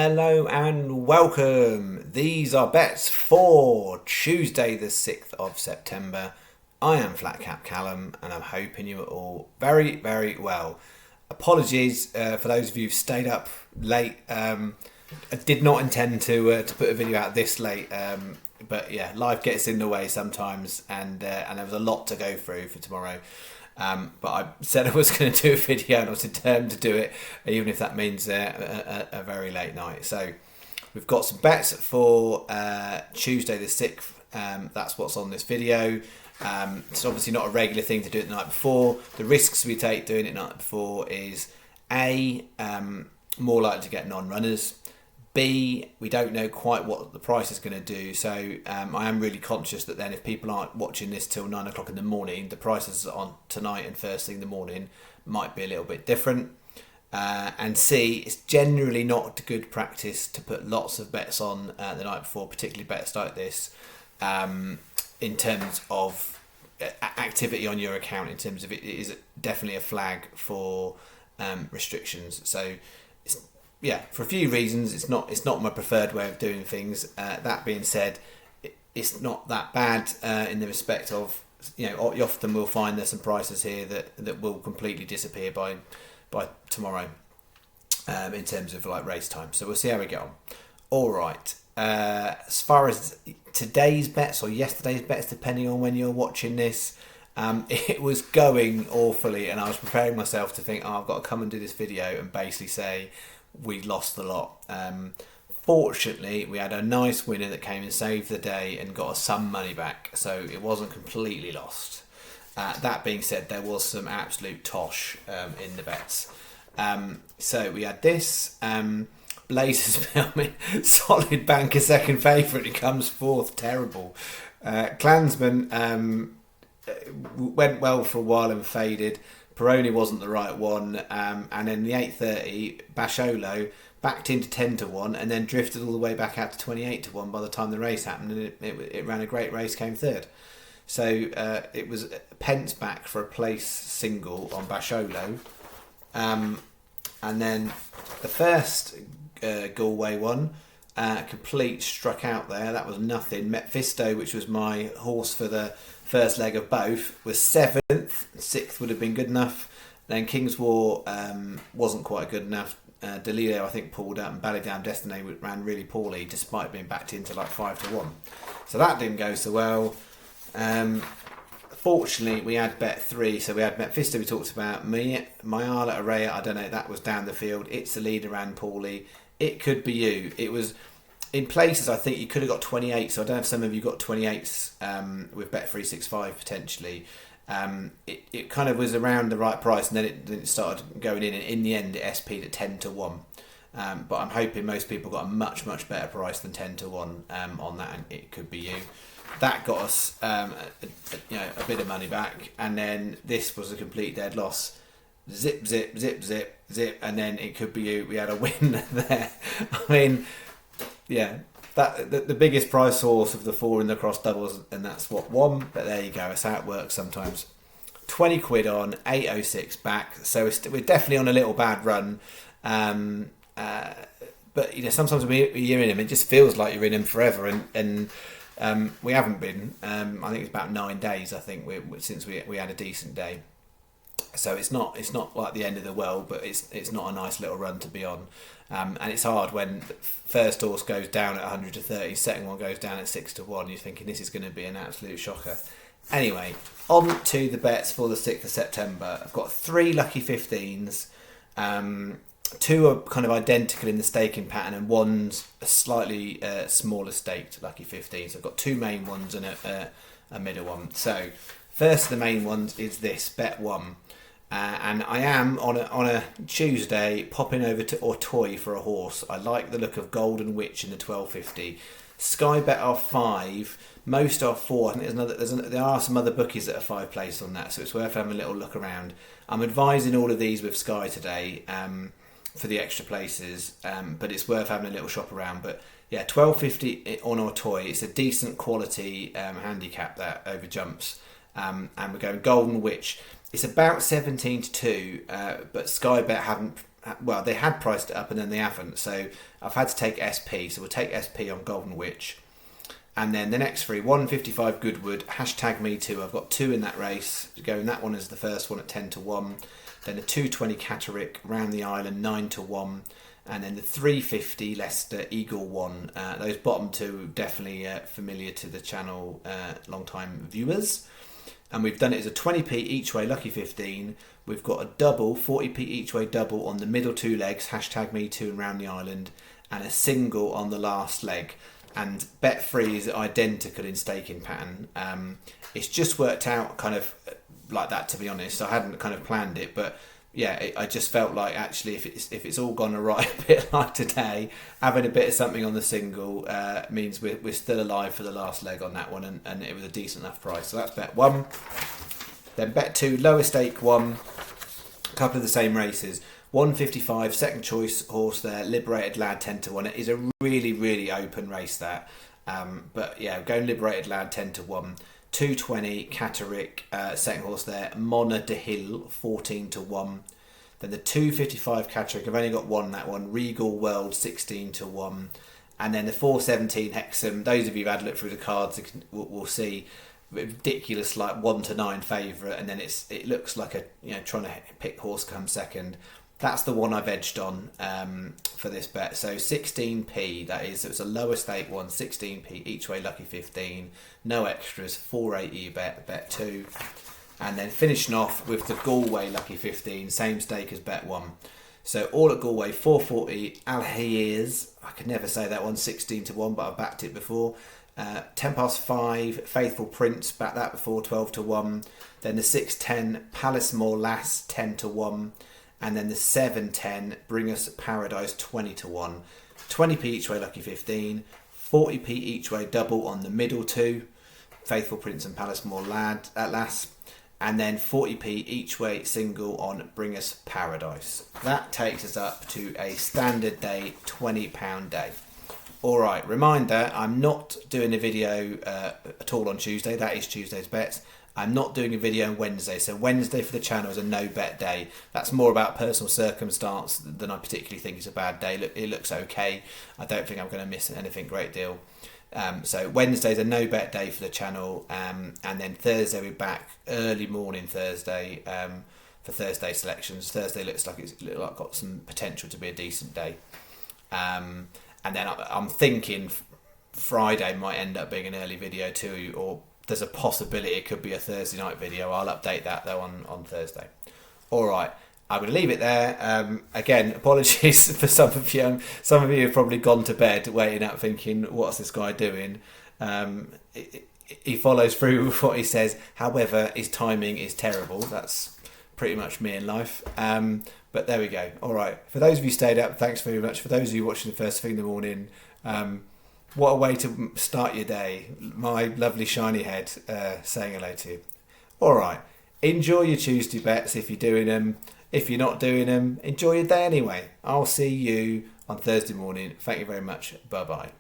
Hello and welcome. These are bets for Tuesday the 6th of September. I am Flatcap Callum and I'm hoping you are all very, very well. Apologies for those of you who've stayed up late. I did not intend to put a video out this late, but yeah, life gets in the way sometimes and there was a lot to go through for tomorrow. But I said I was going to do a video and I was determined to do it, even if that means a very late night. So we've got some bets for Tuesday the 6th. That's what's on this video. It's obviously not a regular thing to do it the night before. The risks we take doing it the night before is A, more likely to get non-runners. B, we don't know quite what the price is going to do, so I am really conscious that then if people aren't watching this till 9 o'clock in the morning, the prices on tonight and first thing in the morning might be a little bit different. And C, it's generally not good practice to put lots of bets on the night before, particularly bets like this, in terms of activity on your account, in terms of it is definitely a flag for restrictions. So yeah, for a few reasons, it's not my preferred way of doing things. That being said, it's not that bad in the respect of, you often will find there's some prices here that will completely disappear by tomorrow in terms of like race time. So we'll see how we get on. All right. As far as today's bets or yesterday's bets, depending on when you're watching this, it was going awfully, and I was preparing myself to think, I've got to come and do this video and basically say we lost the lot. Fortunately, we had a nice winner that came and saved the day and got us some money back, so it wasn't completely lost. That being said, there was some absolute tosh in the bets. So we had this. Blazers, solid banker second favourite. It comes fourth, terrible. Klansman went well for a while and faded. Peroni wasn't the right one, and then the 8:30 Basholo backed into 10-1 and then drifted all the way back out to 28-1 by the time the race happened, and it ran a great race, came third. So it was pence back for a place single on Basholo, and then the first Galway one, complete struck out there. That was nothing. Mephisto, which was my horse for the first leg of both, was 7th. 6th would have been good enough. Then King's War wasn't quite good enough. Delio, I think, pulled out, and Ballydown Destiny ran really poorly despite being backed into like 5-1. So that didn't go so well. Fortunately, we had bet 3, so we had Mephisto we talked about. Mayala Araya, I don't know, that was down the field. It's the leader, ran poorly. It could be you. It was in places. I think you could have got 28. So I don't know if some of you got 28s with Bet 365 potentially. It kind of was around the right price, and then it started going in, and in the end it SP'd at 10-1. But I'm hoping most people got a much better price than 10-1 on that, and it could be you. That got us a bit of money back, and then this was a complete dead loss. Zip, zip, zip, zip, zip, and then it could be you. We had a win there. I mean, yeah, that the biggest price horse of the 4 in the cross doubles, and that's what won. But there you go. That's how it works sometimes. 20 quid on, 806 back. So we're definitely on a little bad run. But sometimes when you're in them, it just feels like you're in them forever, and we haven't been. I think it's about 9 days. I think since we had a decent day. So it's not like the end of the world, but it's not a nice little run to be on, and it's hard when the first horse goes down at 130, second one goes down at 6-1. You're thinking this is going to be an absolute shocker. Anyway, on to the bets for the 6th of September. I've got 3 lucky 15s. 2 are kind of identical in the staking pattern, and one's a slightly smaller staked lucky 15. So I've got 2 main ones and a middle one. So first of the main ones is this bet 1. And I am on a Tuesday popping over to Autoy for a horse. I like the look of Golden Witch in the 1250. Sky Bet are 5, most are 4. I think there are some other bookies that are 5 placed on that, so it's worth having a little look around. I'm advising all of these with Sky today for the extra places, but it's worth having a little shop around. But yeah, 1250 on Autoy. It's a decent quality handicap that over jumps, and we're going Golden Witch. It's about 17-2, but Sky Bet haven't well, they had priced it up and then they haven't. So I've had to take SP. So we'll take SP on Golden Witch. And then the next three, 155 Goodwood, hashtag me too. I've got 2 in that race. Going that one is the first one at 10-1. Then the 220 Catterick, round the island, 9-1. And then the 350 Leicester Eagle 1. Those bottom 2 definitely familiar to the channel, long-time viewers. And we've done it as a 20p each way, lucky 15. We've got a double, 40p each way double on the middle 2 legs, hashtag me too and round the island, and a single on the last leg. And bet 3 is identical in staking pattern. It's just worked out kind of like that, to be honest. I hadn't kind of planned it, but yeah, I just felt like actually if it's all gone right a bit like today, having a bit of something on the single means we're still alive for the last leg on that one, and it was a decent enough price. So that's bet 1. Then bet 2, lower stake 1, a couple of the same races. 155, second choice horse there, Liberated Lad 10-1. It is a really, really open race that. But yeah, going Liberated Lad 10-1. 220 Catterick, second horse there, Mona de Hill 14-1. Then the 255 Catterick, I've only got one that one, Regal World 16-1. And then the 417 Hexham, those of you who've had a look through the cards will see ridiculous like 1-9 favourite, and then it looks like a trying to pick horse come second. That's the one I've edged on for this bet. So 16p, that is. So it's a lower stake one, 16p each way, lucky 15. No extras, 480 bet 2. And then finishing off with the Galway lucky 15, same stake as bet 1. So all at Galway, 440 Alhiers. I could never say that one, 16-1, but I've backed it before. 5:10, Faithful Prince, backed that before, 12-1. Then the 610 Pallismore Lass, 10-1. And then the 710 Bring Us Paradise, 20-1. 20p each way, lucky 15. 40p each way, double on the middle 2, Faithful Prince and Pallismore Lass. And then 40p each way, single on Bring Us Paradise. That takes us up to a standard day, £20 day. Alright, reminder, I'm not doing a video at all on Tuesday. That is Tuesday's bets. I'm not doing a video on Wednesday, so Wednesday for the channel is a no bet day. That's more about personal circumstance than I particularly think it's a bad day. It looks okay. I don't think I'm going to miss anything great deal. So Wednesday's a no bet day for the channel, and then Thursday we're back early morning Thursday for Thursday selections. Thursday looks like it's got some potential to be a decent day, and then I'm thinking Friday might end up being an early video too, or there's a possibility it could be a Thursday night video. I'll update that though on Thursday. All right, I'm going to leave it there. Again, apologies for some of you. Some of you have probably gone to bed waiting up thinking, what's this guy doing? He follows through with what he says. However, his timing is terrible. That's pretty much me in life. But there we go. All right. For those of you who stayed up, thanks very much. For those of you watching the first thing in the morning, what a way to start your day. My lovely shiny head saying hello to you. All right. Enjoy your Tuesday bets if you're doing them. If you're not doing them, enjoy your day anyway. I'll see you on Thursday morning. Thank you very much. Bye-bye.